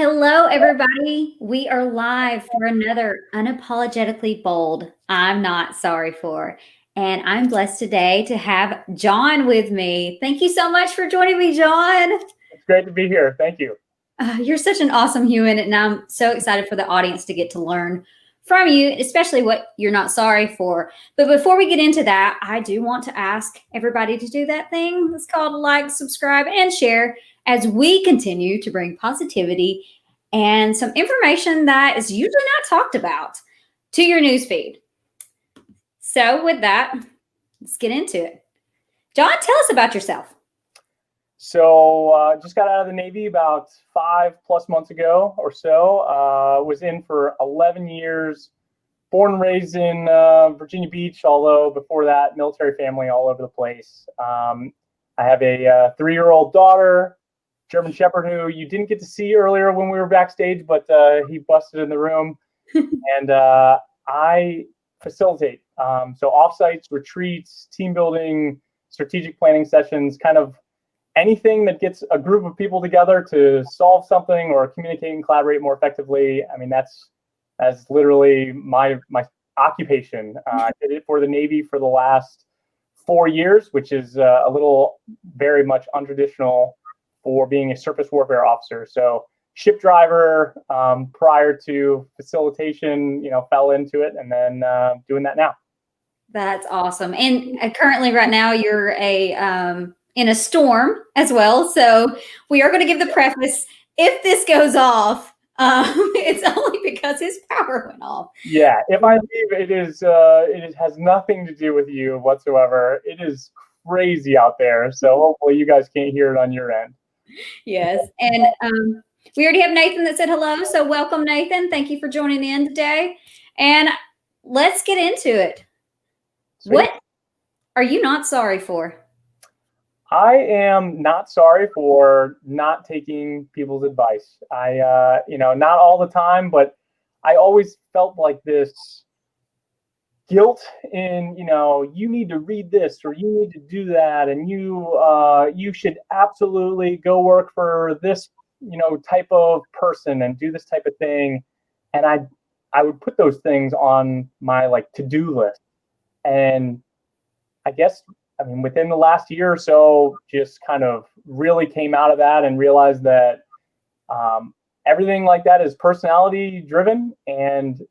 Hello, everybody. We are live for another Unapologetically Bold, I'm Not Sorry For. And I'm blessed today to have John with me. Thank you so much for joining me, John. It's great to be here. Thank you. You're such an awesome human, and I'm so excited for the audience to get to learn from you, especially what you're not sorry for. But before we get into that, I do want to ask everybody to do that thing that's called like, subscribe, and share as we continue to bring positivity and some information that is usually not talked about to your newsfeed. So, with that, let's get into it. John, tell us about yourself. So just got out of the Navy about 5+ months ago or so. Was in for 11 years, born and raised in Virginia Beach, although before that, military family all over the place. I have a 3-year-old daughter, German Shepherd, who you didn't get to see earlier when we were backstage, but he busted in the room. And I facilitate. So offsites, retreats, team building, strategic planning sessions, kind of anything that gets a group of people together to solve something or communicate and collaborate more effectively. I mean, that's literally my occupation. I did it for the Navy for the last 4 years, which is a little very much untraditional for being a surface warfare officer. So ship driver prior to facilitation, fell into it, and then doing that now. That's awesome. And currently, right now, you're in a storm as well. So we are going to give the preface. If this goes off, it's only because his power went off. Yeah, if I leave, it has nothing to do with you whatsoever. It is crazy out there. So hopefully you guys can't hear it on your end. Yes. And we already have Nathan that said hello. So welcome, Nathan. Thank you for joining in today. And let's get into it. Sweet. What are you not sorry for? I am not sorry for not taking people's advice. Not all the time, but I always felt like this guilt in, you need to read this or you need to do that, and you should absolutely go work for this, type of person and do this type of thing. And I would put those things on my to-do list. And I guess, within the last year or so, just kind of really came out of that and realized that everything like that is personality driven, and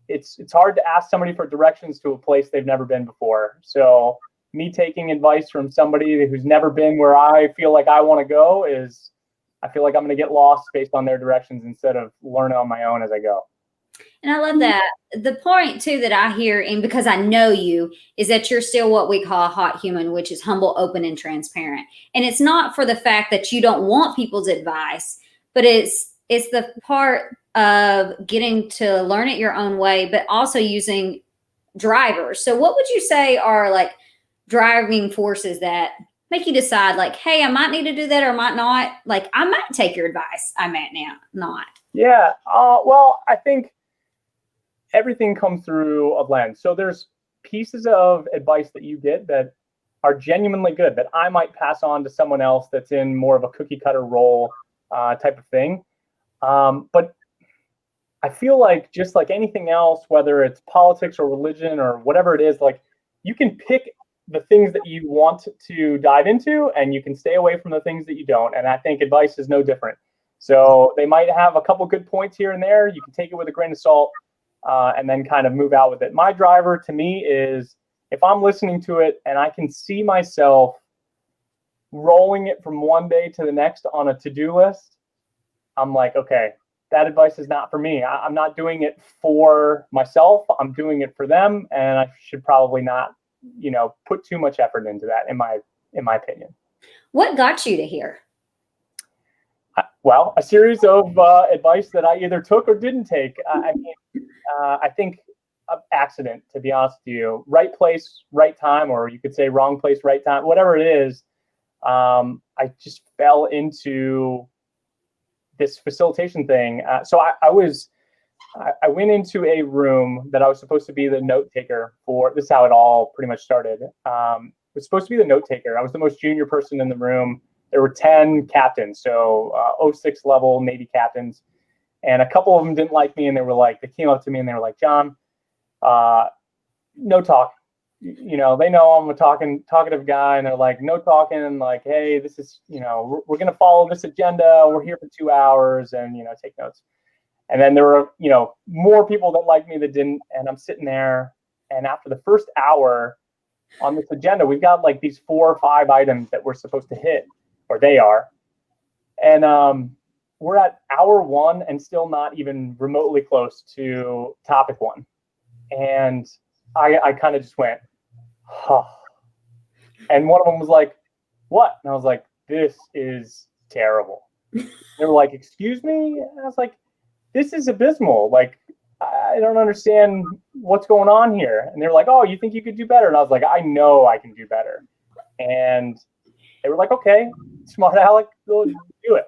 it's hard to ask somebody for directions to a place they've never been before. So me taking advice from somebody who's never been where I feel like I want to go I feel like I'm going to get lost based on their directions instead of learning on my own as I go. And I love that. The point too that I hear, and because I know you, is that you're still what we call a hot human, which is humble, open, and transparent. And it's not for the fact that you don't want people's advice, but it's the part of getting to learn it your own way, but also using drivers. So what would you say are driving forces that make you decide hey, I might need to do that or I might not? I might take your advice. I might not. Yeah. Well, I think everything comes through a lens. So there's pieces of advice that you get that are genuinely good that I might pass on to someone else that's in more of a cookie cutter role type of thing. But I feel like just like anything else, whether it's politics or religion or whatever it is, you can pick the things that you want to dive into and you can stay away from the things that you don't. And I think advice is no different. So they might have a couple good points here and there. You can take it with a grain of salt. And then kind of move out with it. My driver to me is if I'm listening to it and I can see myself rolling it from one day to the next on a to-do list, I'm like, okay, that advice is not for me. I'm not doing it for myself. I'm doing it for them. And I should probably not, put too much effort into that, in my opinion. What got you to here? Well, a series of advice that I either took or didn't take. I think accident, to be honest with you. Right place, right time, or you could say wrong place, right time, whatever it is. I just fell into this facilitation thing. So I went into a room that I was supposed to be the note taker for. This is how it all pretty much started. I was supposed to be the note taker. I was the most junior person in the room. There were 10 captains, so 06 level Navy captains. And a couple of them didn't like me, and they came up to me and they were like, John, no talk. They know I'm a talkative guy, and they're like, no talking, and like, hey, this is, we're going to follow this agenda. We're here for 2 hours, and, take notes. And then there were, more people that liked me that didn't. And I'm sitting there, and after the first hour on this agenda, we've got like these 4 or 5 items that we're supposed to hit, or they are. And we're at hour 1 and still not even remotely close to topic 1. And I kind of just went, huh. And one of them was like, what? And I was like, this is terrible. They were like, excuse me? And I was like, this is abysmal. Like, I don't understand what's going on here. And they were like, oh, you think you could do better? And I was like, I know I can do better. And they were like, okay, smart Alec, go do it.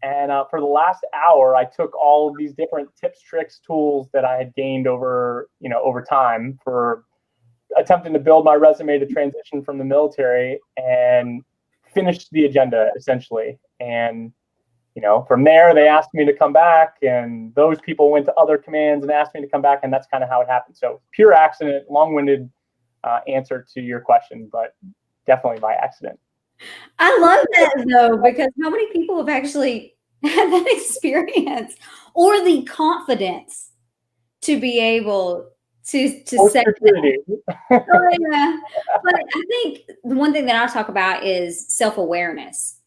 And for the last hour, I took all of these different tips, tricks, tools that I had gained over time for attempting to build my resume to transition from the military, and finished the agenda essentially. And from there, they asked me to come back, and those people went to other commands and asked me to come back, and that's kind of how it happened. So pure accident, long-winded answer to your question, but definitely by accident. I love that though, because how many people have actually had that experience or the confidence to be able to say that? Oh, yeah. But I think the one thing that I talk about is self-awareness.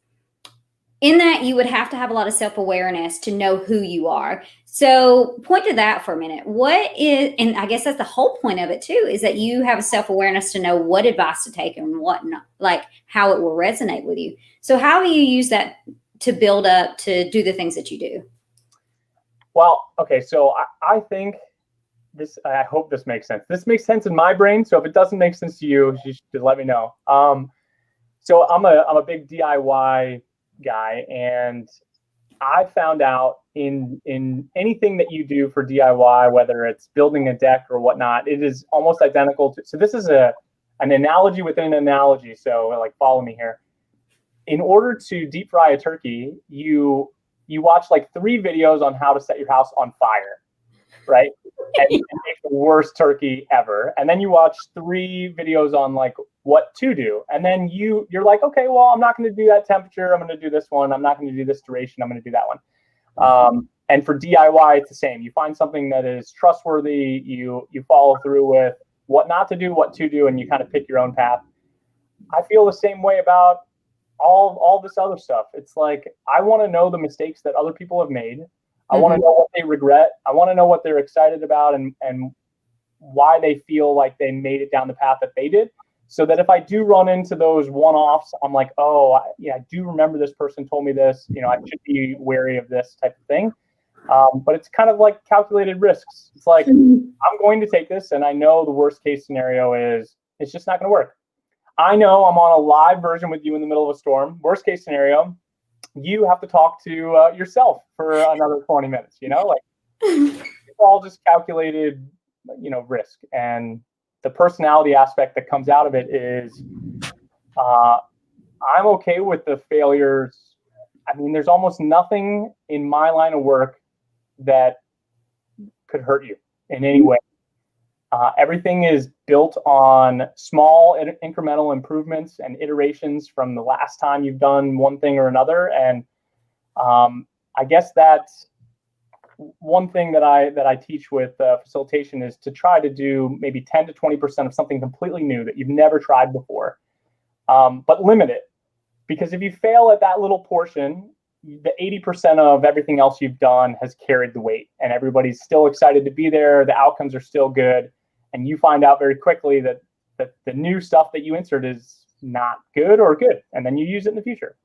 In that, you would have to have a lot of self-awareness to know who you are. So point to that for a minute. What is, and I guess that's the whole point of it too, is that you have a self-awareness to know what advice to take and what not, like how it will resonate with you. So how do you use that to build up to do the things that you do? Well, okay. So I think this, I hope this makes sense. This makes sense in my brain. So if it doesn't make sense to you, you should let me know. So I'm a big DIY guy, and I found out in anything that you do for DIY, whether it's building a deck or whatnot, it is almost identical to, so this is an analogy within an analogy. So like, follow me here. In order to deep fry a turkey, you watch like 3 videos on how to set your house on fire, right? And make the worst turkey ever. And then you watch 3 videos on like what to do. And then you're like, okay, well, I'm not going to do that temperature. I'm going to do this one. I'm not going to do this duration. I'm going to do that one. And for DIY, it's the same. You find something that is trustworthy. You follow through with what not to do, what to do, and you kind of pick your own path. I feel the same way about all this other stuff. It's like, I want to know the mistakes that other people have made. I want to know what they regret. I want to know what they're excited about, and why they feel like they made it down the path that they did. So that if I do run into those one-offs, I'm like, oh, I do remember this person told me this. I should be wary of this type of thing. But it's kind of like calculated risks. It's like, I'm going to take this, and I know the worst case scenario is it's just not going to work. I know I'm on a live version with you in the middle of a storm. Worst case scenario, you have to talk to yourself for another 20 minutes. Like, it's all just calculated, risk. And the personality aspect that comes out of it is, I'm okay with the failures. I mean, there's almost nothing in my line of work that could hurt you in any way. Everything is built on small incremental improvements and iterations from the last time you've done one thing or another. And I guess that's one thing that I teach with facilitation, is to try to do maybe 10 to 20% of something completely new that you've never tried before, but limit it. Because if you fail at that little portion, the 80% of everything else you've done has carried the weight, and everybody's still excited to be there. The outcomes are still good. And you find out very quickly that the new stuff that you insert is not good or good. And then you use it in the future.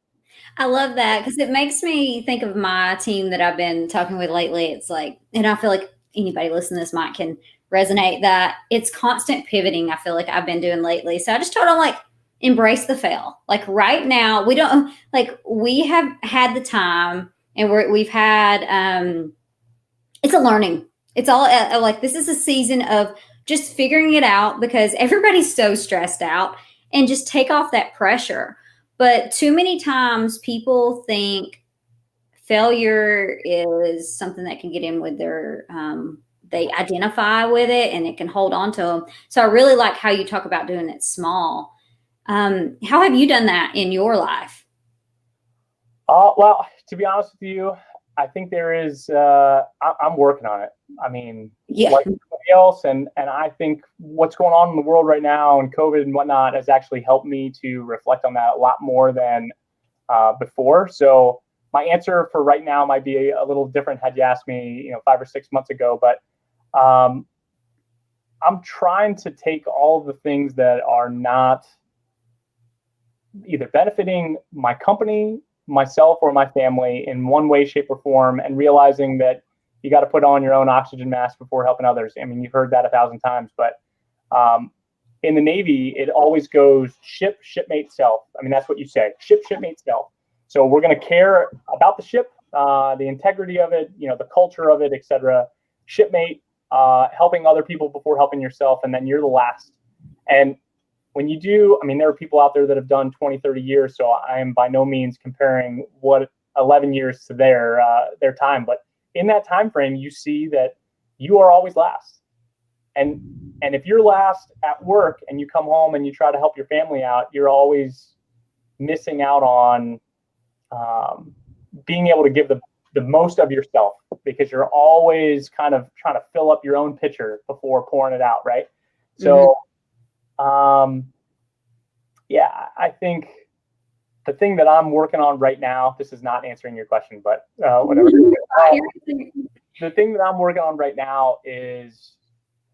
I love that, because it makes me think of my team that I've been talking with lately. It's like, and I feel like anybody listening to this mic can resonate, that it's constant pivoting. I feel like I've been doing lately. So I just told them, like, embrace the fail. Like right now, we have had the time, and we've had, it's a learning. It's all like, this is a season of just figuring it out, because everybody's so stressed out, and just take off that pressure. But too many times people think failure is something that can get in with their, they identify with it and it can hold on to them. So I really like how you talk about doing it small. How have you done that in your life? Well, to be honest with you, I think there is, I'm working on it. I mean, Yeah. like everybody else. And I think what's going on in the world right now and COVID and whatnot has actually helped me to reflect on that a lot more than before. So my answer for right now might be a little different had you asked me, 5 or 6 months ago, but I'm trying to take all of the things that are not either benefiting my company, myself, or my family in one way, shape, or form, and realizing that you got to put on your own oxygen mask before helping others. I mean, you've heard that 1,000 times, but in the Navy, it always goes ship, shipmate, self. I mean, that's what you say, ship, shipmate, self. So we're going to care about the ship, the integrity of it, the culture of it, et cetera. Shipmate, helping other people before helping yourself, and then you're the last. And when you do, I mean, there are people out there that have done 20, 30 years, so I am by no means comparing what 11 years to their time. But in that time frame, you see that you are always last. And if you're last at work and you come home and you try to help your family out, you're always missing out on being able to give the most of yourself, because you're always kind of trying to fill up your own pitcher before pouring it out, right? So, yeah, I think the thing that I'm working on right now, this is not answering your question, but whatever. The thing that I'm working on right now is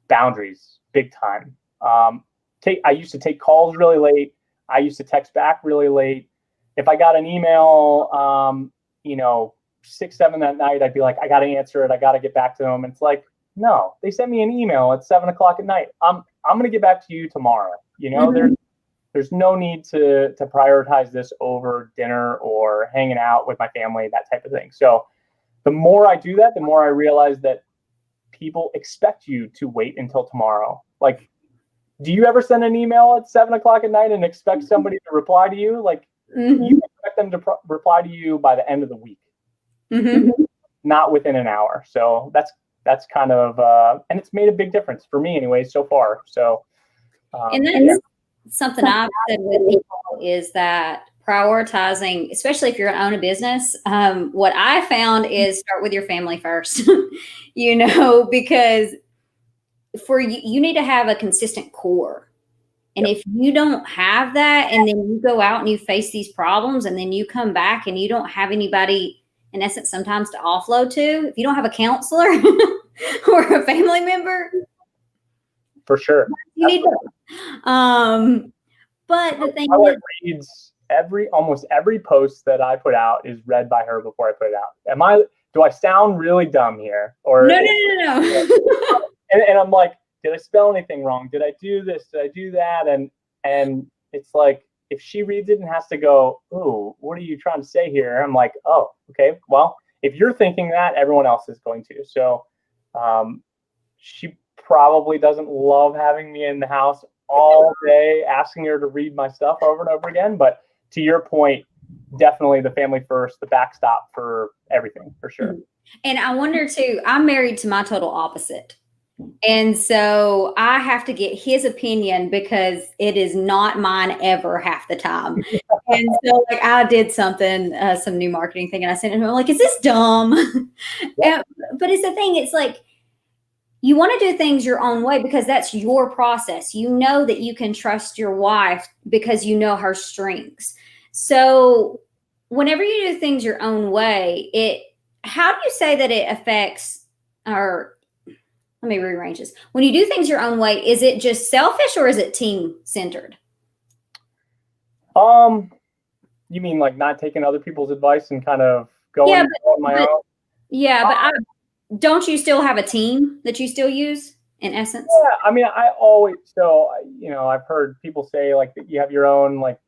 boundaries, big time. I used to take calls really late. I used to text back really late. If I got an email, 6, 7 that night, I'd be like, I got to answer it. I got to get back to them. And it's like, no, they sent me an email at 7 o'clock at night. I'm going to get back to you tomorrow. There's no need to prioritize this over dinner or hanging out with my family, that type of thing. So the more I do that, the more I realize that people expect you to wait until tomorrow. Like, do you ever send an email at 7 o'clock at night and expect somebody to reply to you? Like, you expect them to reply to you by the end of the week, not within an hour. So that's kind of, and it's made a big difference for me anyway, so far. So, and that's something I've said with people is that prioritizing, especially if you're going to own a business, what I found is start with your family first, because for you need to have a consistent core. And if you don't have that, and then you go out and you face these problems, and then you come back and you don't have anybody, in essence, sometimes to offload to, if you don't have a counselor or a family member, for sure. You need to. But the thing is, almost every post that I put out is read by her before I put it out. Do I sound really dumb here? Or no. And I'm like, did I spell anything wrong? Did I do this? Did I do that? And it's like, if she reads it and has to go, ooh, what are you trying to say here? I'm like, oh, okay. Well, if you're thinking that, everyone else is going to. So she probably doesn't love having me in the house all day asking her to read my stuff over and over again. But to your point, definitely the family first, the backstop for everything, for sure. And I wonder too, I'm married to my total opposite. And so I have to get his opinion because it is not mine ever half the time. And so like I did something, some new marketing thing, and I sent him, I'm like, is this dumb? Yeah. But it's the thing, it's like, you want to do things your own way because that's your process. You know that you can trust your wife because you know her strengths. So whenever you do things your own way, how do you say that it affects, or let me rearrange this. When you do things your own way, is it just selfish or is it team centered? You mean like not taking other people's advice and kind of going on my own? Yeah, but don't you still have a team that you still use in essence? Yeah, I mean, I've heard people say like that you have your own like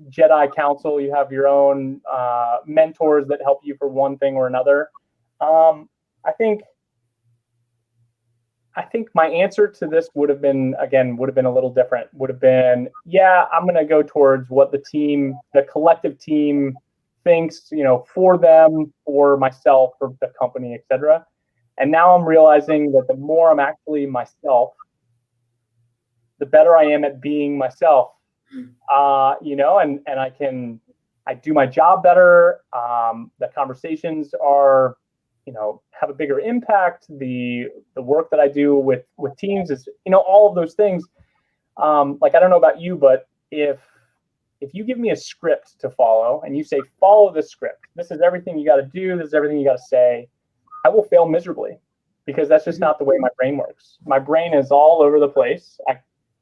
Jedi council, you have your own mentors that help you for one thing or another. I think my answer to this would have been a little different. Would have been, yeah, I'm going to go towards what the collective team thinks, for them, for myself, for the company, etc. And now I'm realizing that the more I'm actually myself, the better I am at being myself. And I do my job better. The conversations are, have a bigger impact. The work that I do with teams is, all of those things. Like, I don't know about you, but if you give me a script to follow and you say, follow this script, this is everything you got to do, this is everything you got to say, I will fail miserably, because that's just not the way my brain works. My brain is all over the place.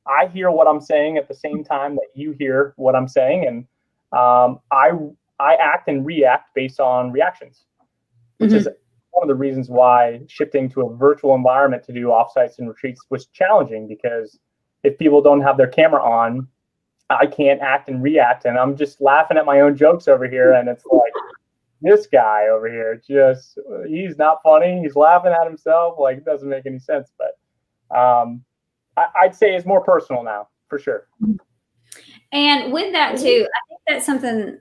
I hear what I'm saying at the same time that you hear what I'm saying. And I act and react based on reactions, which is one of the reasons why shifting to a virtual environment to do offsites and retreats was challenging, because if people don't have their camera on, I can't act and react. And I'm just laughing at my own jokes over here. And it's like, this guy over here, he's not funny. He's laughing at himself. Like, it doesn't make any sense. But I'd say it's more personal now, for sure. And with that too, I think that's something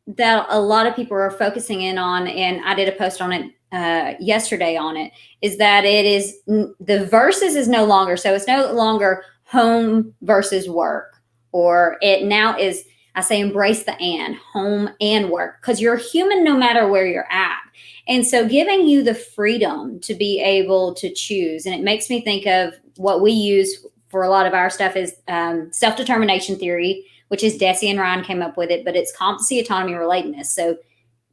that a lot of people are focusing in on. And I did a post on it yesterday on it, is that it is the versus is no longer. So it's no longer home versus work, or it now is, I say, embrace the home and work, because you're human no matter where you're at. And so giving you the freedom to be able to choose. And it makes me think of what we use for a lot of our stuff is self-determination theory, which is Deci and Ryan came up with it, but it's competency, autonomy, relatedness. So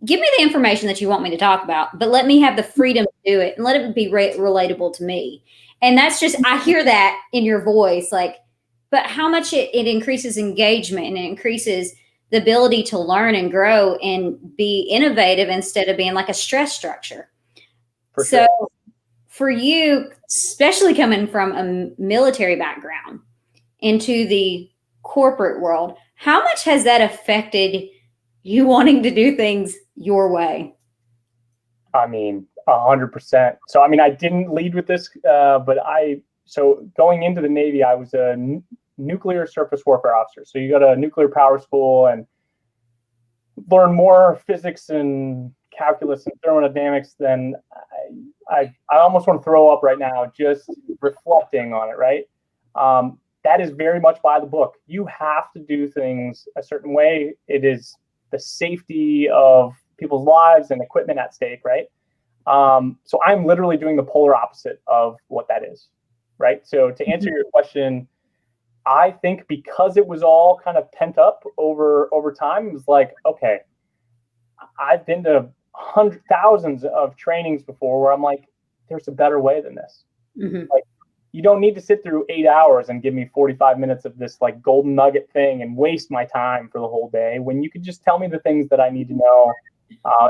give me the information that you want me to talk about, but let me have the freedom to do it and let it be relatable to me. And that's just, I hear that in your voice, like, but how much it increases engagement, and it increases the ability to learn and grow and be innovative instead of being like a stress structure. So for you, especially coming from a military background into the corporate world, how much has that affected you wanting to do things your way? I mean, 100%. So, I mean, I didn't lead with this, but so going into the Navy, I was a nuclear surface warfare officer. So you go to nuclear power school and learn more physics and calculus and thermodynamics than I almost want to throw up right now, just reflecting on it, right? That is very much by the book. You have to do things a certain way. It is the safety of people's lives and equipment at stake, right? So I'm literally doing the polar opposite of what that is, right? So to answer your question, I think because it was all kind of pent up over time, it was like, okay, I've been to thousands of trainings before where I'm like, there's a better way than this. Like, you don't need to sit through 8 hours and give me 45 minutes of this like golden nugget thing and waste my time for the whole day, when you could just tell me the things that I need to know,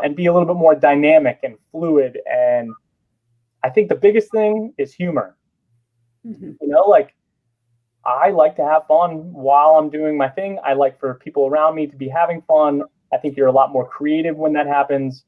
and be a little bit more dynamic and fluid. And I think the biggest thing is humor. Like, I like to have fun while I'm doing my thing. I like for people around me to be having fun. I think you're a lot more creative when that happens.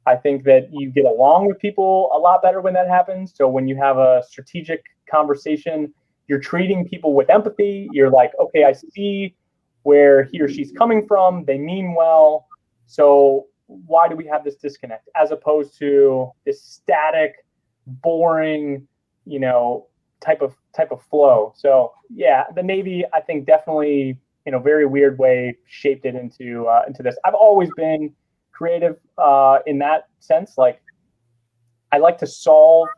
I think that you get along with people a lot better when that happens. So when you have a strategic conversation, you're treating people with empathy. You're like, okay, I see where he or she's coming from. They mean well. So why do we have this disconnect? As opposed to this static, boring, type of flow. So yeah, the Navy, I think, definitely, in a very weird way, shaped it into this. I've always been creative in that sense. Like, I like to solve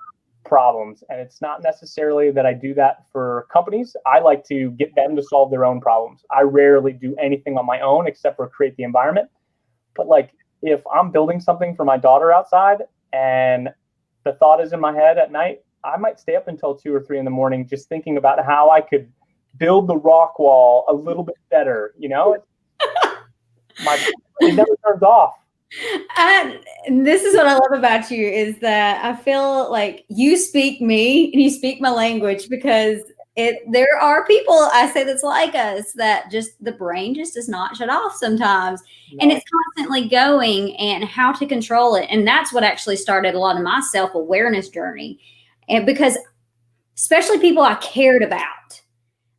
problems, and it's not necessarily that I do that for companies. I like to get them to solve their own problems. I rarely do anything on my own except for create the environment. But like, if I'm building something for my daughter outside and the thought is in my head at night, I might stay up until 2 or 3 in the morning just thinking about how I could build the rock wall a little bit better. It never turns off. This is what I love about you, is that I feel like you speak me and you speak my language, because there are people I say that's like us, that just the brain just does not shut off sometimes. No. And it's constantly going, and how to control it. And that's what actually started a lot of my self-awareness journey. And because especially people I cared about,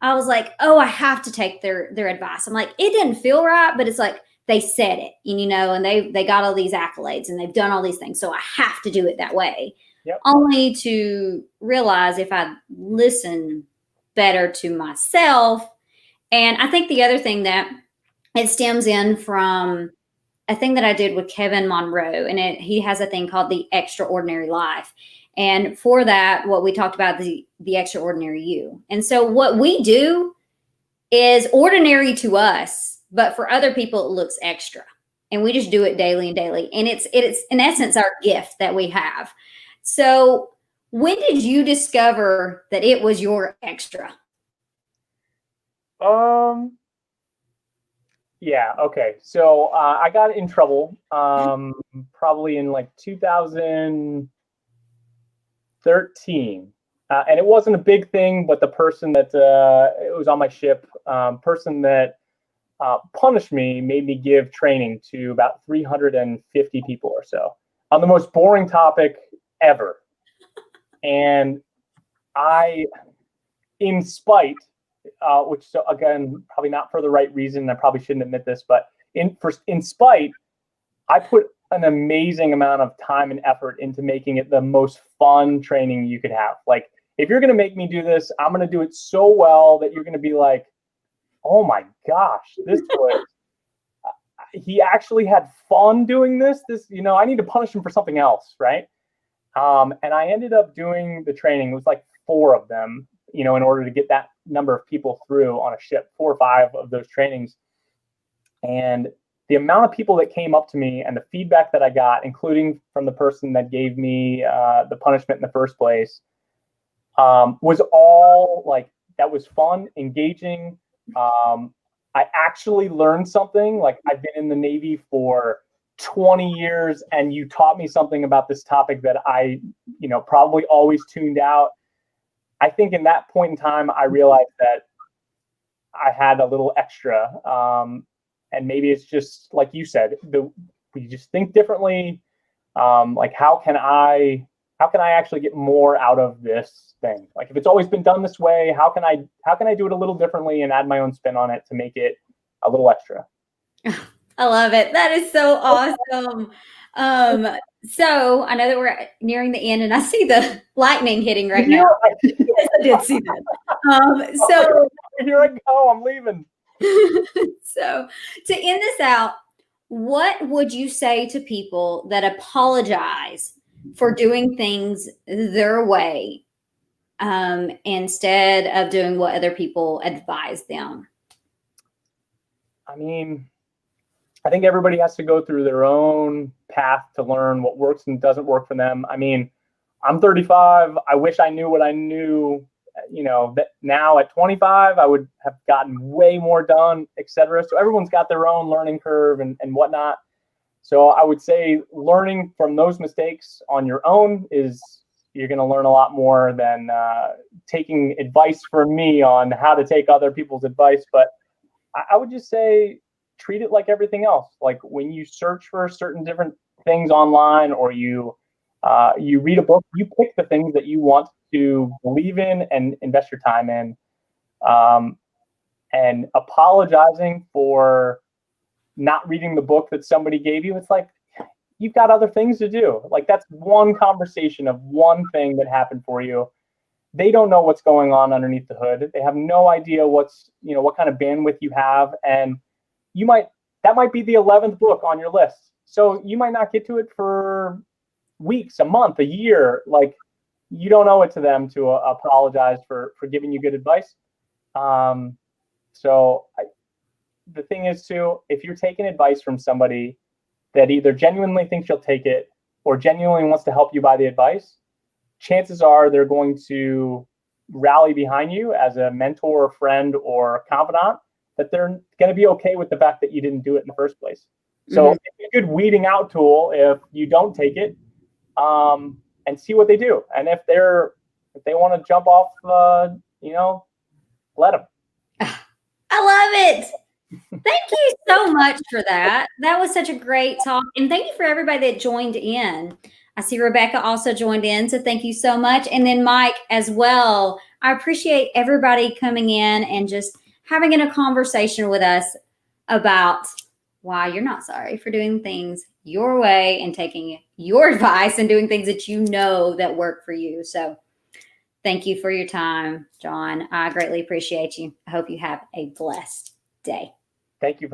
I was like, oh, I have to take their advice. I'm like, it didn't feel right, but it's like, they said it, and they got all these accolades and they've done all these things. So I have to do it that way. Yep. Only to realize if I listen better to myself. And I think the other thing that it stems in from a thing that I did with Kevin Monroe, and he has a thing called the extraordinary life. And for that, what we talked about, the extraordinary you. And so what we do is ordinary to us, but for other people, it looks extra. And we just do it daily and daily. And it's in essence our gift that we have. So when did you discover that it was your extra? Yeah. Okay. So I got in trouble probably in like 2013. And it wasn't a big thing, but the person that it was on my ship, person that punished me made me give training to about 350 people or so on the most boring topic ever. And I, in spite, which so again, probably not for the right reason, I probably shouldn't admit this, but in spite, I put an amazing amount of time and effort into making it the most fun training you could have. Like, if you're going to make me do this, I'm going to do it so well that you're going to be like, oh my gosh, this was, he actually had fun doing this. I need to punish him for something else. Right. And I ended up doing the training. It was like 4 of them, in order to get that number of people through on a ship, 4 or 5 of those trainings. And the amount of people that came up to me and the feedback that I got, including from the person that gave me the punishment in the first place, was all like, that was fun, engaging. I actually learned something. Like, I've been in the Navy for 20 years and you taught me something about this topic that I, probably always tuned out. I think in that point in time, I realized that I had a little extra. And maybe it's just like you said, we just think differently. Like, how can I actually get more out of this thing? Like, if it's always been done this way, how can I do it a little differently and add my own spin on it to make it a little extra? I love it. That is so awesome. So I know that we're nearing the end and I see the lightning hitting right now. Yes, I did see that. So here I go, I'm leaving. So to end this out, what would you say to people that apologize for doing things their way instead of doing what other people advise them? I mean, I think everybody has to go through their own path to learn what works and doesn't work for them. I mean, I'm 35. I wish I knew what I knew, that now at 25, I would have gotten way more done, etc. So everyone's got their own learning curve and whatnot. So I would say learning from those mistakes on your own you're going to learn a lot more than taking advice from me on how to take other people's advice. But I would just say, treat it like everything else. Like, when you search for certain different things online, or you read a book, you pick the things that you want to believe in and invest your time in. And apologizing for not reading the book that somebody gave you, it's like, you've got other things to do. Like, that's one conversation of one thing that happened for you. They don't know what's going on underneath the hood. They have no idea what kind of bandwidth you have. And that might be the 11th book on your list. So you might not get to it for weeks, a month, a year. Like, you don't owe it to them to apologize for giving you good advice. So the thing is too, if you're taking advice from somebody that either genuinely thinks you'll take it or genuinely wants to help you by the advice, chances are they're going to rally behind you as a mentor, friend, or confidant, that they're going to be okay with the fact that you didn't do it in the first place. So it's a good weeding out tool if you don't take it, and see what they do. And if they want to jump off, let them. I love it. Thank you so much for that. That was such a great talk. And thank you for everybody that joined in. I see Rebecca also joined in, so thank you so much. And then Mike as well. I appreciate everybody coming in and just having a conversation with us about why you're not sorry for doing things your way and taking your advice and doing things that you know that work for you. So thank you for your time, John. I greatly appreciate you. I hope you have a blessed day. Thank you.